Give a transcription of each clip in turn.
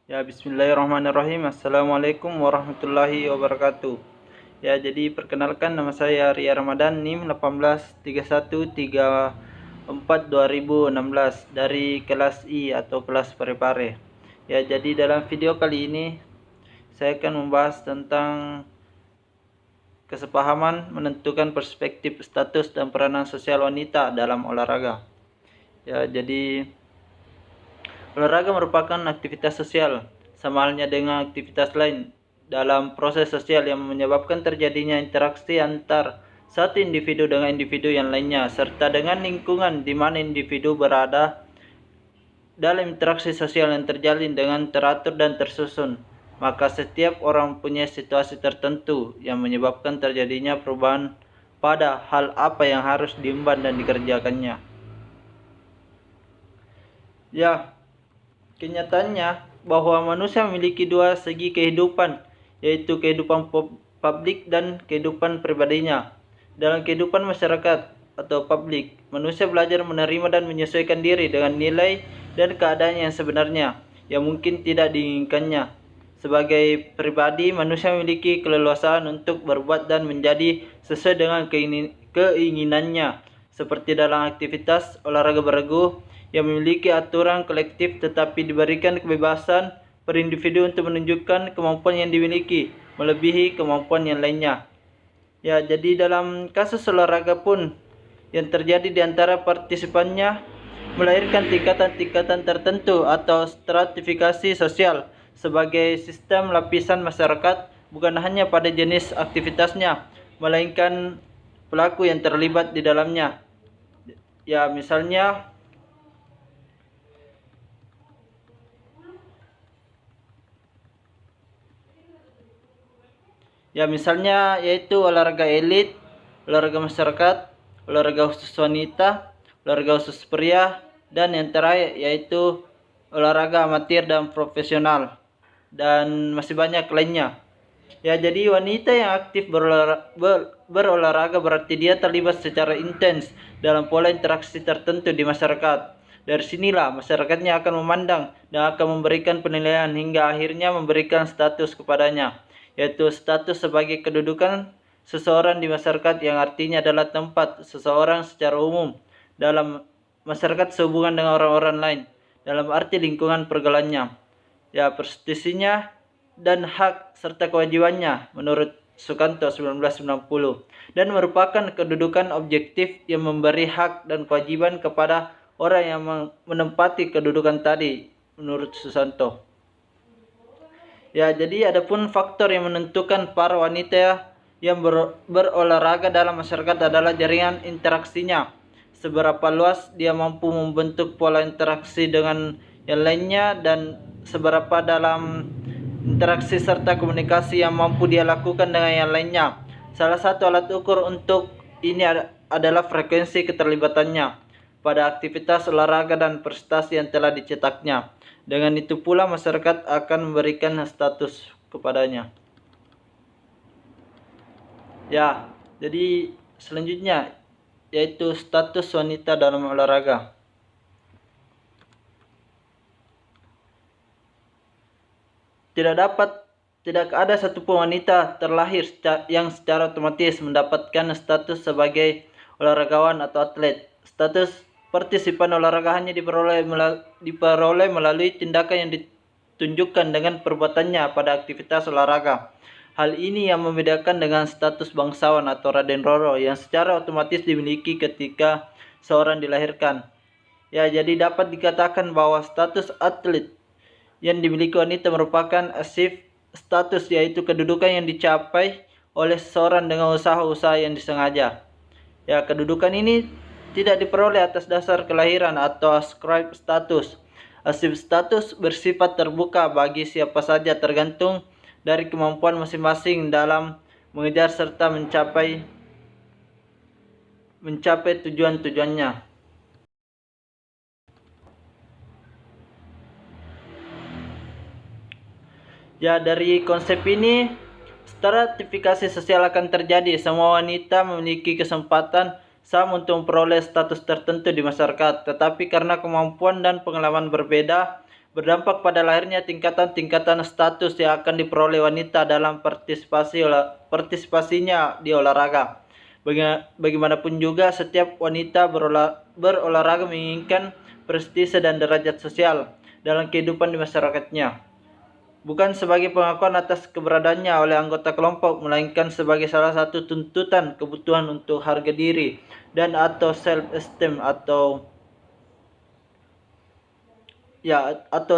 Ya, bismillahirrahmanirrahim. Assalamualaikum warahmatullahi wabarakatuh. Ya, jadi perkenalkan, nama saya Ria Ramadan, NIM 183134 2016 dari kelas I atau kelas Parepare. Ya, jadi dalam video kali ini saya akan membahas tentang kesepahaman menentukan perspektif status dan peranan sosial wanita dalam olahraga. Ya, jadi olahraga merupakan aktivitas sosial, sama halnya dengan aktivitas lain dalam proses sosial yang menyebabkan terjadinya interaksi antar satu individu dengan individu yang lainnya, serta dengan lingkungan di mana individu berada dalam interaksi sosial yang terjalin dengan teratur dan tersusun. Maka setiap orang punya situasi tertentu yang menyebabkan terjadinya perubahan pada hal apa yang harus diemban dan dikerjakannya. Ya, kenyataannya bahwa manusia memiliki dua segi kehidupan, yaitu kehidupan publik dan kehidupan pribadinya. Dalam kehidupan masyarakat atau publik, manusia belajar menerima dan menyesuaikan diri dengan nilai dan keadaan yang sebenarnya, yang mungkin tidak diinginkannya. Sebagai pribadi, manusia memiliki keleluasaan untuk berbuat dan menjadi sesuai dengan keinginannya, seperti dalam aktivitas olahraga beregu yang memiliki aturan kolektif tetapi diberikan kebebasan per individu untuk menunjukkan kemampuan yang dimiliki melebihi kemampuan yang lainnya. Ya, jadi dalam kasus olahraga pun yang terjadi di antara partisipannya melahirkan tingkatan-tingkatan tertentu atau stratifikasi sosial sebagai sistem lapisan masyarakat, bukan hanya pada jenis aktivitasnya melainkan pelaku yang terlibat di dalamnya. Ya, misalnya yaitu olahraga elit, olahraga masyarakat, olahraga khusus wanita, olahraga khusus pria, dan yang terakhir yaitu olahraga amatir dan profesional, dan masih banyak lainnya. Ya, jadi wanita yang aktif berolahraga berarti dia terlibat secara intens dalam pola interaksi tertentu di masyarakat. Dari sinilah masyarakatnya akan memandang dan akan memberikan penilaian hingga akhirnya memberikan status kepadanya, yaitu status sebagai kedudukan seseorang di masyarakat, yang artinya adalah tempat seseorang secara umum dalam masyarakat sehubungan dengan orang-orang lain dalam arti lingkungan pergaulannya. Ya, prestisinya dan hak serta kewajibannya menurut Sukanto 1990, dan merupakan kedudukan objektif yang memberi hak dan kewajiban kepada orang yang menempati kedudukan tadi menurut Susanto. Ya, jadi adapun faktor yang menentukan para wanita yang berolahraga dalam masyarakat adalah jaringan interaksinya. Seberapa luas dia mampu membentuk pola interaksi dengan yang lainnya, dan seberapa dalam interaksi serta komunikasi yang mampu dia lakukan dengan yang lainnya. Salah satu alat ukur untuk ini adalah frekuensi keterlibatannya pada aktivitas olahraga dan prestasi yang telah dicetaknya. Dengan itu pula masyarakat akan memberikan status kepadanya. Ya, jadi selanjutnya yaitu status wanita dalam olahraga. Tidak ada satupun wanita terlahir yang secara otomatis mendapatkan status sebagai olahragawan atau atlet. Status partisipan olahraga hanya diperoleh melalui tindakan yang ditunjukkan dengan perbuatannya pada aktivitas olahraga. Hal ini yang membedakan dengan status bangsawan atau Raden Roro yang secara otomatis dimiliki ketika seorang dilahirkan. Ya, jadi dapat dikatakan bahwa status atlet yang dimiliki wanita merupakan asif status, yaitu kedudukan yang dicapai oleh seseorang dengan usaha-usaha yang disengaja. Ya, kedudukan ini tidak diperoleh atas dasar kelahiran atau ascribe status. Asif status bersifat terbuka bagi siapa saja tergantung dari kemampuan masing-masing dalam mengejar serta mencapai tujuan-tujuannya. Ya, dari konsep ini, stratifikasi sosial akan terjadi. Semua wanita memiliki kesempatan sama untuk memperoleh status tertentu di masyarakat. Tetapi karena kemampuan dan pengalaman berbeda, berdampak pada lahirnya tingkatan-tingkatan status yang akan diperoleh wanita dalam partisipasinya di olahraga. Bagaimanapun juga, setiap wanita berolahraga menginginkan prestise dan derajat sosial dalam kehidupan di masyarakatnya, bukan sebagai pengakuan atas keberadaannya oleh anggota kelompok, melainkan sebagai salah satu tuntutan kebutuhan untuk harga diri dan atau self-esteem atau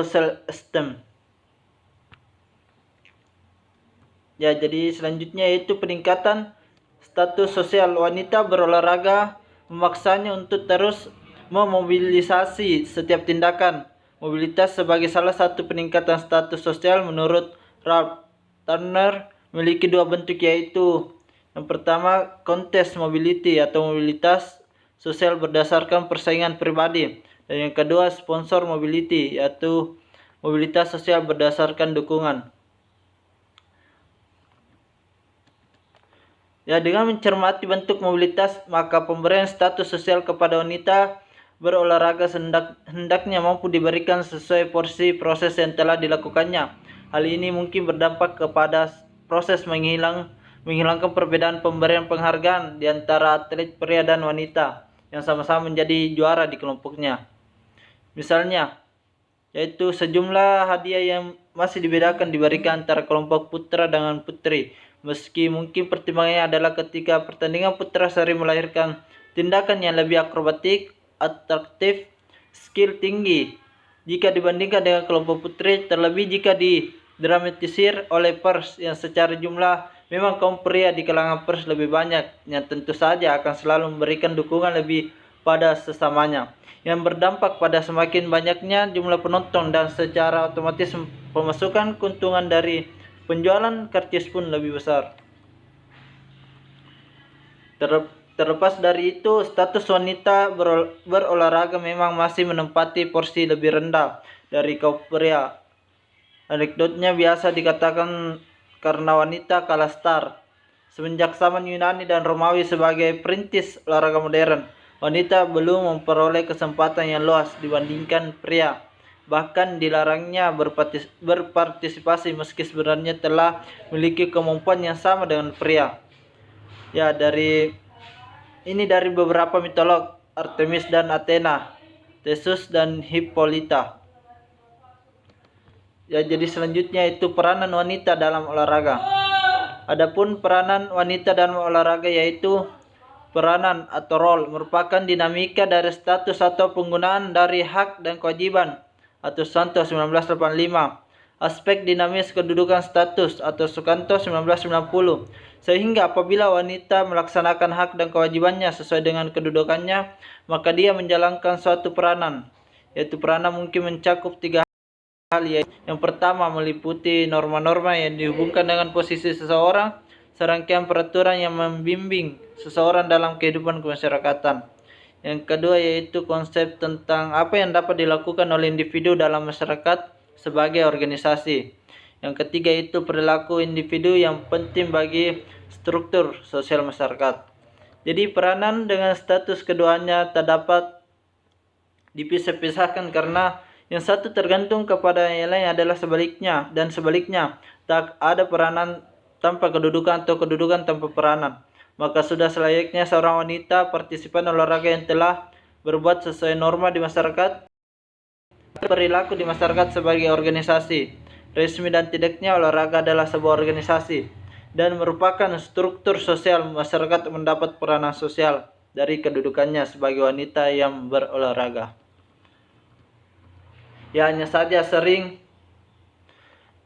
self-esteem. Ya, jadi selanjutnya yaitu peningkatan status sosial. Wanita berolahraga memaksanya untuk terus memobilisasi setiap tindakan. Mobilitas sebagai salah satu peningkatan status sosial menurut Ralph Turner memiliki dua bentuk, yaitu yang pertama kontes mobility atau mobilitas sosial berdasarkan persaingan pribadi, dan yang kedua sponsor mobility yaitu mobilitas sosial berdasarkan dukungan. Ya, dengan mencermati bentuk mobilitas, maka pemberian status sosial kepada wanita berolahraga hendaknya mampu diberikan sesuai porsi proses yang telah dilakukannya. Hal ini mungkin berdampak kepada proses menghilangkan perbedaan pemberian penghargaan di antara atlet pria dan wanita yang sama-sama menjadi juara di kelompoknya. Misalnya, yaitu sejumlah hadiah yang masih dibedakan diberikan antara kelompok putra dengan putri. Meski mungkin pertimbangannya adalah ketika pertandingan putra sering melahirkan tindakan yang lebih akrobatik, atraktif, skill tinggi jika dibandingkan dengan kelompok putri, terlebih jika didramatisir oleh pers yang secara jumlah memang kaum pria di kalangan pers lebih banyak, yang tentu saja akan selalu memberikan dukungan lebih pada sesamanya, yang berdampak pada semakin banyaknya jumlah penonton dan secara otomatis pemasukan keuntungan dari penjualan karcis pun lebih besar. Terlepas dari itu, status wanita berolahraga memang masih menempati porsi lebih rendah dari kaum pria. Anekdotnya biasa dikatakan karena wanita kalah star. Semenjak zaman Yunani dan Romawi sebagai perintis olahraga modern, wanita belum memperoleh kesempatan yang luas dibandingkan pria. Bahkan dilarangnya berpartisipasi meski sebenarnya telah memiliki kemampuan yang sama dengan pria. Ya, dari beberapa mitolog, Artemis dan Athena, Theseus dan Hippolyta. Ya, jadi selanjutnya itu peranan wanita dalam olahraga. Adapun peranan wanita dalam olahraga yaitu peranan atau role merupakan dinamika dari status atau penggunaan dari hak dan kewajiban atau Sukanto 1985, aspek dinamis kedudukan status atau Sukanto 1990, sehingga apabila wanita melaksanakan hak dan kewajibannya sesuai dengan kedudukannya, maka dia menjalankan suatu peranan, yaitu peranan mungkin mencakup tiga hal, yaitu yang pertama meliputi norma-norma yang dihubungkan dengan posisi seseorang, serangkaian peraturan yang membimbing seseorang dalam kehidupan kemasyarakatan. Yang kedua yaitu konsep tentang apa yang dapat dilakukan oleh individu dalam masyarakat sebagai organisasi. Yang ketiga itu perilaku individu yang penting bagi struktur sosial masyarakat. Jadi peranan dengan status keduanya tak dapat dipisah-pisahkan karena yang satu tergantung kepada yang lain adalah sebaliknya, dan sebaliknya tak ada peranan tanpa kedudukan atau kedudukan tanpa peranan. Maka sudah selayaknya seorang wanita partisipan olahraga yang telah berbuat sesuai norma di masyarakat, perilaku di masyarakat sebagai organisasi. Resmi dan tidaknya olahraga adalah sebuah organisasi dan merupakan struktur sosial masyarakat mendapat peranan sosial dari kedudukannya sebagai wanita yang berolahraga. Ya, hanya saja sering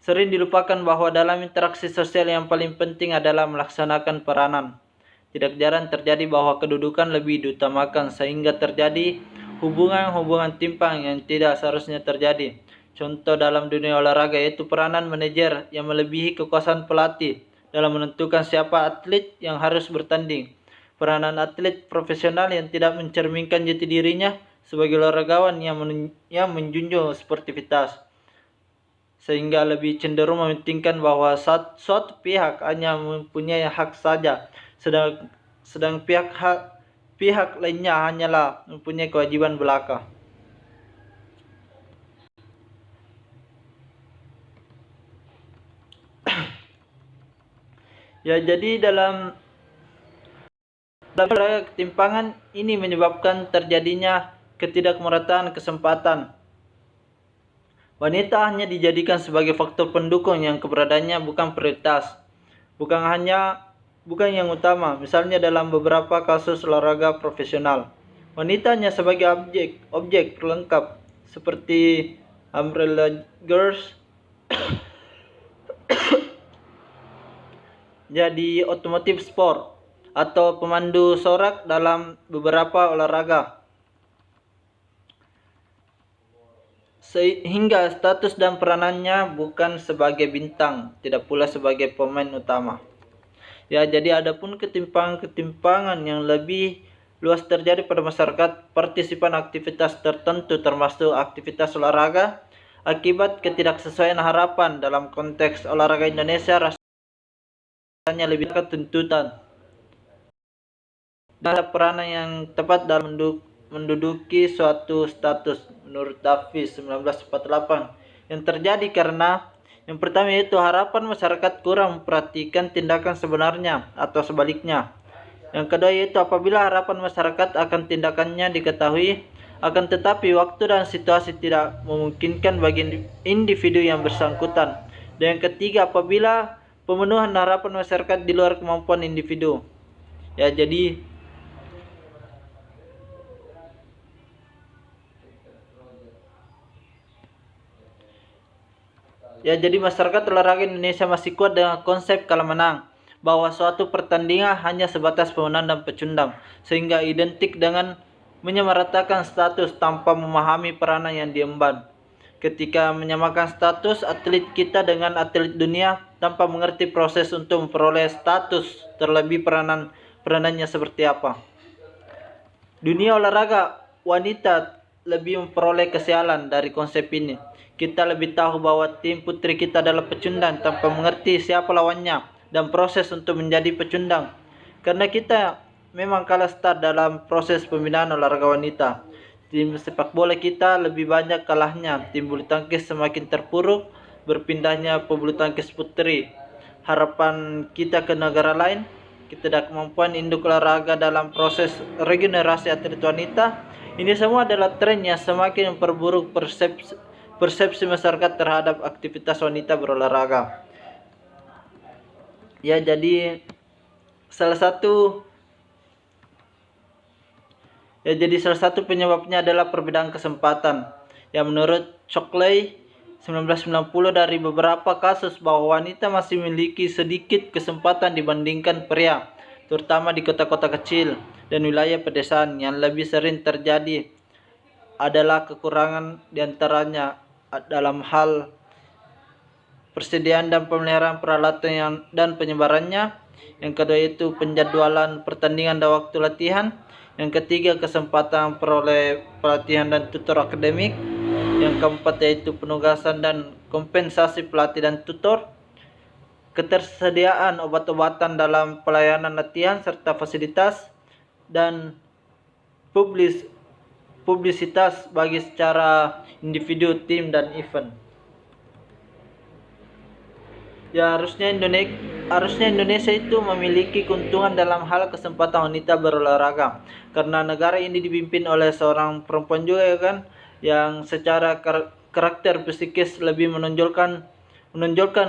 dilupakan bahwa dalam interaksi sosial yang paling penting adalah melaksanakan peranan. Tidak jarang terjadi bahwa kedudukan lebih diutamakan sehingga terjadi hubungan-hubungan timpang yang tidak seharusnya terjadi. Contoh dalam dunia olahraga yaitu peranan manajer yang melebihi kekuasaan pelatih dalam menentukan siapa atlet yang harus bertanding. Peranan atlet profesional yang tidak mencerminkan jati dirinya sebagai olahragawan yang menjunjung sportivitas, sehingga lebih cenderung mementingkan bahwa suatu pihak hanya mempunyai hak saja, sedang pihak lainnya hanyalah mempunyai kewajiban belaka. Ya, jadi dalam ketimpangan ini menyebabkan terjadinya ketidakmerataan kesempatan. Wanita hanya dijadikan sebagai faktor pendukung yang keberadaannya bukan prioritas, bukan yang utama. Misalnya dalam beberapa kasus olahraga profesional, wanita hanya sebagai objek pelengkap seperti umbrella girls, jadi otomotif sport atau pemandu sorak dalam beberapa olahraga. Sehingga status dan peranannya bukan sebagai bintang, tidak pula sebagai pemain utama. Ya, jadi adapun ketimpangan yang lebih luas terjadi pada masyarakat partisipan aktivitas tertentu termasuk aktivitas olahraga akibat ketidaksesuaian harapan dalam konteks olahraga Indonesia rasanya lebih dekat tuntutan dan peranan yang tepat dalam menduduki suatu status menurut Davis 1948 yang terjadi karena yang pertama yaitu harapan masyarakat kurang memperhatikan tindakan sebenarnya atau sebaliknya. Yang kedua yaitu apabila harapan masyarakat akan tindakannya diketahui, akan tetapi waktu dan situasi tidak memungkinkan bagi individu yang bersangkutan. Dan yang ketiga apabila pemenuhan harapan masyarakat di luar kemampuan individu. Ya, jadi masyarakat olahraga Indonesia masih kuat dengan konsep kalah menang, bahwa suatu pertandingan hanya sebatas pemenang dan pecundang, sehingga identik dengan menyamaratakan status tanpa memahami peranan yang diemban. Ketika menyamakan status atlet kita dengan atlet dunia tanpa mengerti proses untuk memperoleh status, terlebih peranannya seperti apa. Dunia olahraga wanita lebih memperoleh kesialan dari konsep ini. Kita lebih tahu bahwa tim putri kita adalah pecundang tanpa mengerti siapa lawannya dan proses untuk menjadi pecundang. Karena kita memang kalah start dalam proses pembinaan olahraga wanita. Tim sepak bola kita lebih banyak kalahnya. Tim bulu tangkis semakin terpuruk berpindahnya pebulu tangkis putri. Harapan kita ke negara lain, ketidakmampuan induk olahraga dalam proses regenerasi atlet wanita. Ini semua adalah tren yang semakin memperburuk persepsi masyarakat terhadap aktivitas wanita berolahraga. Ya, jadi salah satu penyebabnya adalah perbedaan kesempatan. Ya, menurut Shockley 1990 dari beberapa kasus bahwa wanita masih memiliki sedikit kesempatan dibandingkan pria, terutama di kota-kota kecil dan wilayah pedesaan. Yang lebih sering terjadi adalah kekurangan diantaranya dalam hal persediaan dan pemeliharaan peralatan dan penyebarannya. Yang kedua itu penjadwalan pertandingan dan waktu latihan. Yang ketiga kesempatan peroleh pelatihan dan tutor akademik. Yang keempat yaitu penugasan dan kompensasi pelatih dan tutor. Ketersediaan obat-obatan dalam pelayanan latihan serta fasilitas, dan publisitas bagi secara individu, tim, dan event. Ya, harusnya Indonesia itu memiliki keuntungan dalam hal kesempatan wanita berolahraga, karena negara ini dipimpin oleh seorang perempuan juga, ya kan, yang secara karakter psikis lebih menonjolkan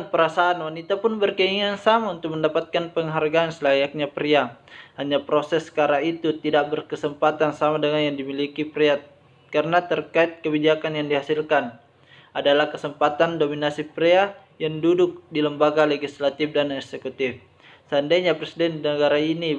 perasaan. Wanita pun berkeinginan sama untuk mendapatkan penghargaan selayaknya pria. Hanya proses kala itu tidak berkesempatan sama dengan yang dimiliki pria, karena terkait kebijakan yang dihasilkan adalah kesempatan dominasi pria yang duduk di lembaga legislatif dan eksekutif. Seandainya presiden negara ini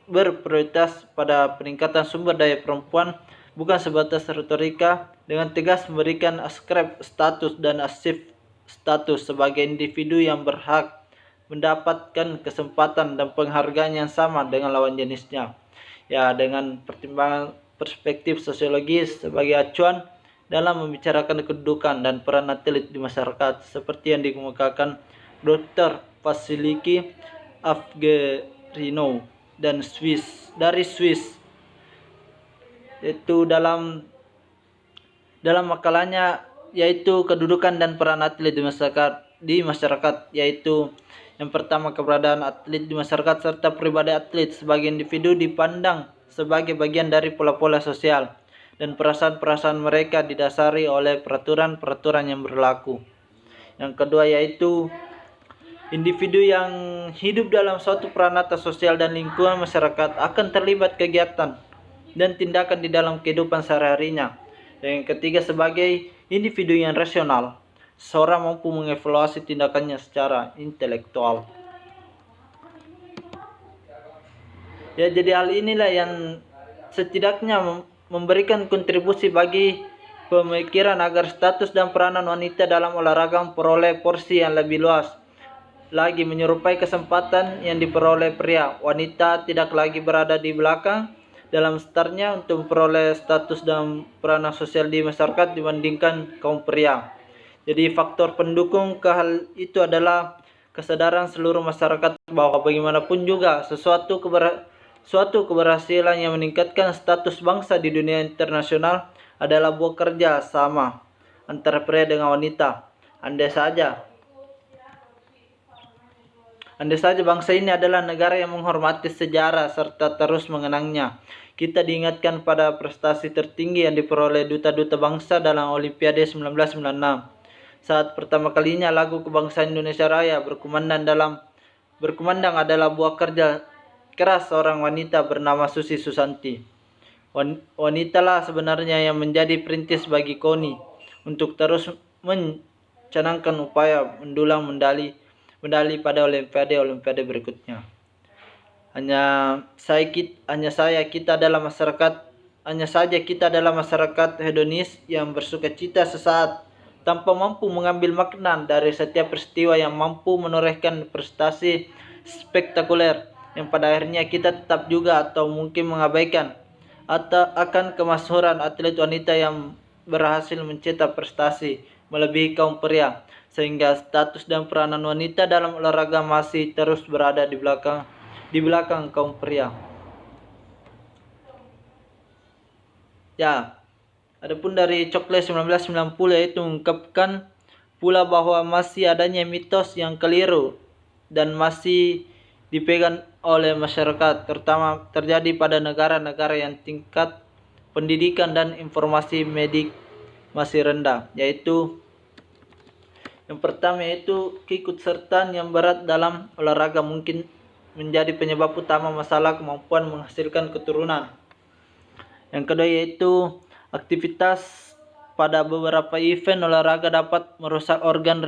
berprioritas pada peningkatan sumber daya perempuan, bukan sebatas retorika, dengan tegas memberikan askrip status dan asif status sebagai individu yang berhak mendapatkan kesempatan dan penghargaan yang sama dengan lawan jenisnya. Ya, dengan pertimbangan perspektif sosiologis sebagai acuan dalam membicarakan kedudukan dan peran atlet di masyarakat, seperti yang dikemukakan Dr. Vasiliki Avgerino dari Swiss, yaitu dalam makalahnya yaitu kedudukan dan peran atlet di masyarakat, yaitu Yang pertama, keberadaan atlet di masyarakat serta pribadi atlet sebagai individu dipandang sebagai bagian dari pola-pola sosial dan perasaan-perasaan mereka didasari oleh peraturan-peraturan yang berlaku. Yang kedua yaitu individu yang hidup dalam suatu peranata sosial dan lingkungan masyarakat akan terlibat kegiatan dan tindakan di dalam kehidupan sehari-harinya. Dan yang ketiga, sebagai individu yang rasional, seorang mampu mengevaluasi tindakannya secara intelektual. Ya, jadi hal inilah yang setidaknya memberikan kontribusi bagi pemikiran agar status dan peranan wanita dalam olahraga memperoleh porsi yang lebih luas lagi, menyerupai kesempatan yang diperoleh pria. Wanita tidak lagi berada di belakang dalam startnya untuk memperoleh status dan peranan sosial di masyarakat dibandingkan kaum pria. Jadi faktor pendukung ke hal itu adalah kesadaran seluruh masyarakat bahwa bagaimanapun juga suatu keberhasilan yang meningkatkan status bangsa di dunia internasional adalah buah kerja sama antara pria dengan wanita. Andai saja bangsa ini adalah negara yang menghormati sejarah serta terus mengenangnya. Kita diingatkan pada prestasi tertinggi yang diperoleh duta-duta bangsa dalam Olimpiade 1996. Saat pertama kalinya lagu kebangsaan Indonesia Raya berkumandang adalah buah kerja keras seorang wanita bernama Susi Susanti. Wanitalah sebenarnya yang menjadi perintis bagi KONI untuk terus mencanangkan upaya mendulang medali pada olimpiade berikutnya. Hanya saja kita adalah masyarakat hedonis yang bersukacita sesaat tanpa mampu mengambil makna dari setiap peristiwa yang mampu menorehkan prestasi spektakuler yang pada akhirnya kita tetap juga atau mungkin mengabaikan atau akan kemasyhuran atlet wanita yang berhasil mencetak prestasi melebihi kaum pria, sehingga status dan peranan wanita dalam olahraga masih terus berada di belakang kaum pria. Ya, adapun dari Cokles 1990 yaitu mengungkapkan pula bahwa masih adanya mitos yang keliru dan masih dipegang oleh masyarakat, terutama terjadi pada negara-negara yang tingkat pendidikan dan informasi medik masih rendah, yaitu yang pertama yaitu keikutsertaan yang berat dalam olahraga mungkin menjadi penyebab utama masalah kemampuan menghasilkan keturunan. Yang kedua yaitu aktivitas pada beberapa event olahraga dapat merusak organ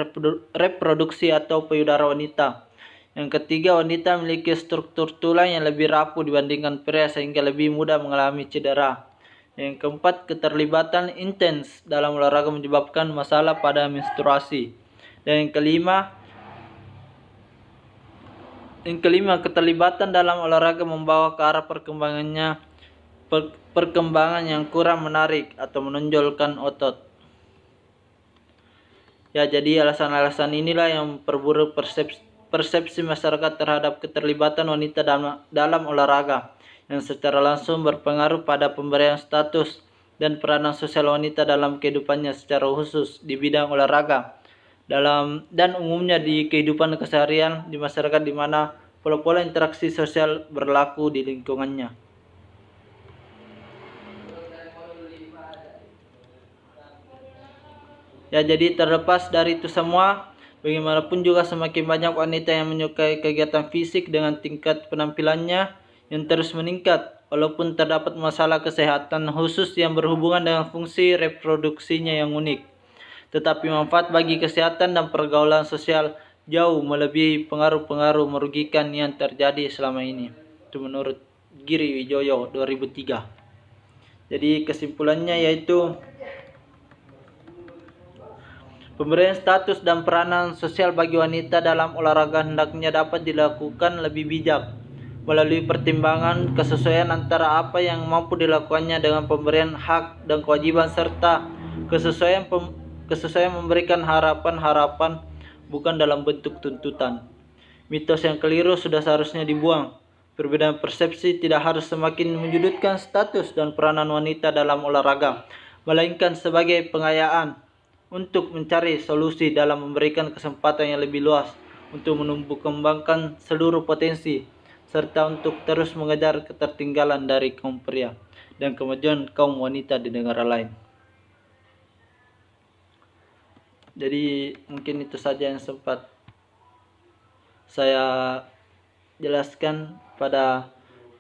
reproduksi atau payudara wanita. Yang ketiga, wanita memiliki struktur tulang yang lebih rapuh dibandingkan pria sehingga lebih mudah mengalami cedera. Yang keempat, keterlibatan intens dalam olahraga menyebabkan masalah pada menstruasi. Dan yang kelima, keterlibatan dalam olahraga membawa ke arah perkembangan yang kurang menarik atau menonjolkan otot. Ya, jadi alasan-alasan inilah yang memperburuk persepsi masyarakat terhadap keterlibatan wanita dalam olahraga, yang secara langsung berpengaruh pada pemberian status dan peranan sosial wanita dalam kehidupannya secara khusus di bidang olahraga dan umumnya di kehidupan keseharian di masyarakat di mana pola-pola interaksi sosial berlaku di lingkungannya. Ya, jadi terlepas dari itu semua, bagaimanapun juga semakin banyak wanita yang menyukai kegiatan fisik dengan tingkat penampilannya yang terus meningkat, walaupun terdapat masalah kesehatan khusus yang berhubungan dengan fungsi reproduksinya yang unik. Tetapi manfaat bagi kesehatan dan pergaulan sosial jauh melebihi pengaruh-pengaruh merugikan yang terjadi selama ini. Itu menurut Giri Wijoyo 2003. Jadi kesimpulannya yaitu pemberian status dan peranan sosial bagi wanita dalam olahraga hendaknya dapat dilakukan lebih bijak melalui pertimbangan kesesuaian antara apa yang mampu dilakukannya dengan pemberian hak dan kewajiban serta kesesuaian memberikan harapan-harapan bukan dalam bentuk tuntutan. Mitos yang keliru sudah seharusnya dibuang. Perbedaan persepsi tidak harus semakin menyudutkan status dan peranan wanita dalam olahraga, melainkan sebagai pengayaan untuk mencari solusi dalam memberikan kesempatan yang lebih luas untuk menumbuh kembangkan seluruh potensi, serta untuk terus mengejar ketertinggalan dari kaum pria dan kemajuan kaum wanita di negara lain. Jadi mungkin itu saja yang sempat saya jelaskan pada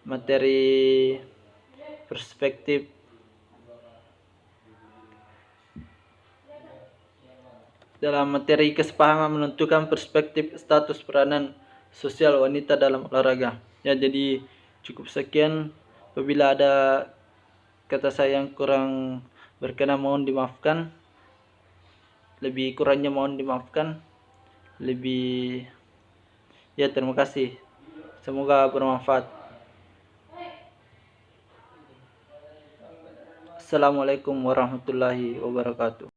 materi perspektif dalam materi kesepahaman menentukan perspektif status peranan sosial wanita dalam olahraga. Ya, jadi cukup sekian. Apabila ada kata saya yang kurang berkenan mohon dimaafkan. Lebih kurangnya mohon dimaafkan. Terima kasih. Semoga bermanfaat. Assalamualaikum warahmatullahi wabarakatuh.